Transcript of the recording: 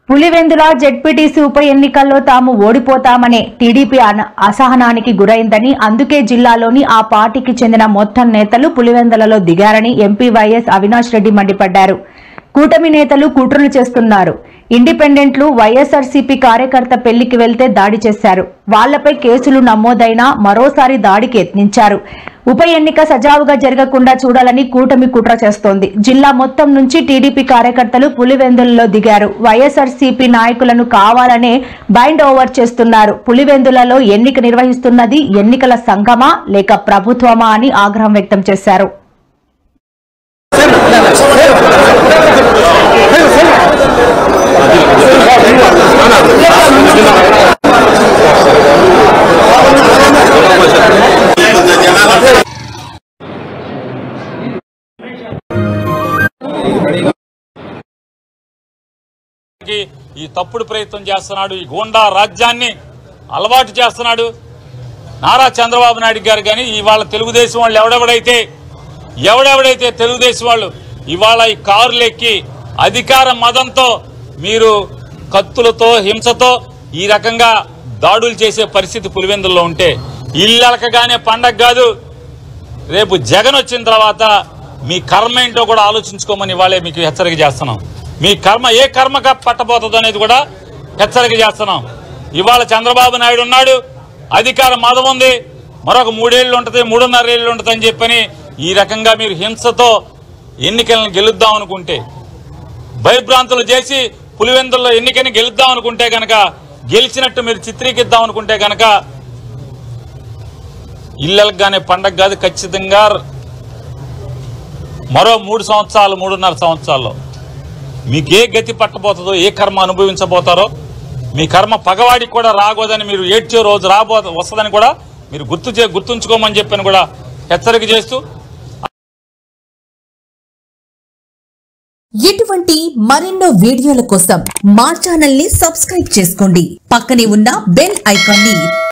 Pulivendula ZPTC ఉప ఎన్నికల్లో తాము ఓడిపోతామనే టీడీపీ అసహనానికి గురైందని, అందుకే జిల్లాలోని ఆ పార్టీకి చెందిన మొత్తం నేతలు పులివెందులలో దిగారని ఎంపీ వైఎస్ అవినాష్ రెడ్డి మండిపడ్డారు. కూటమి నేతలు కుట్రలు చేస్తున్నారు. ఇండిపెండెంట్లు వైఎస్ఆర్సీపీ కార్యకర్త పెళ్లికి వెళ్తే దాడి చేశారు. వాళ్లపై కేసులు నమోదైనా మరోసారి దాడికి యత్నించారు. ఉప ఎన్నిక సజావుగా జరగకుండా చూడాలని కూటమి కుట్ర చేస్తోంది. జిల్లా మొత్తం నుంచి టీడీపీ కార్యకర్తలు పులివెందులలో దిగారు. వైఎస్ఆర్సీపీ నాయకులను కావాలనే బైండ్ ఓవర్ చేస్తున్నారు. పులివెందులలో ఎన్నిక నిర్వహిస్తున్నది ఎన్నికల సంఘమా లేక ప్రభుత్వమా అని ఆగ్రహం వ్యక్తం చేశారు. ఈ తప్పుడు ప్రయత్నం చేస్తున్నాడు. ఈ గూండా రాజ్యాన్ని అలవాటు చేస్తున్నాడు నారా చంద్రబాబు నాయుడు గారు. కానీ ఇవాళ తెలుగుదేశం వాళ్ళు ఎవడెవడైతే తెలుగుదేశం వాళ్ళు ఇవాళ ఈ కారులు ఎక్కి అధికార మదంతో మీరు కత్తులతో హింసతో ఈ రకంగా దాడులు చేసే పరిస్థితి పులివెందుల్లో ఉంటే ఇల్లలకగానే పండగ కాదు. రేపు జగన్ వచ్చిన తర్వాత మీ కర్మ ఏంటో కూడా ఆలోచించుకోమని ఇవాళే మీకు హెచ్చరిక చేస్తున్నాం. మీ కర్మ ఏ కర్మగా పట్టబోతుందో అనేది కూడా హెచ్చరిక చేస్తున్నాం. ఇవాళ చంద్రబాబు నాయుడు ఉన్నాడు, అధికార మదం ఉంది, మరొక 3 ఏళ్ళు ఉంటుంది, 3.5 ఏళ్ళు ఉంటుంది అని చెప్పని ఈ రకంగా మీరు హింసతో ఎన్నికలను గెలుద్దాం అనుకుంటే, భయభ్రాంతులు చేసి పులివెందుల్లో ఎన్నికని గెలుద్దాం అనుకుంటే గనక, గెలిచినట్టు మీరు చిత్రీకరిద్దాం అనుకుంటే గనక ఇళ్ళగానే పండగ కాదు. ఖచ్చితంగా మరో 3 సంవత్సరాలు 3.5 సంవత్సరాల్లో మీకు ఏ గతి పట్టబోతుందో, ఏ కర్మ అనుభవించబోతారో, మీ కర్మ పగవాడికి కూడా రాగోదని మీరు ఏడ్చే రోజు వస్తుందని కూడా మీరు గుర్తుంచుకోమని చెప్పని కూడా హెచ్చరిక చేస్తూ, ఇటువంటి మరెన్నో వీడియోల కోసం మా ఛానల్ ని సబ్స్క్రైబ్ చేసుకోండి. పక్కనే ఉన్న బెల్ ఐకాన్ ని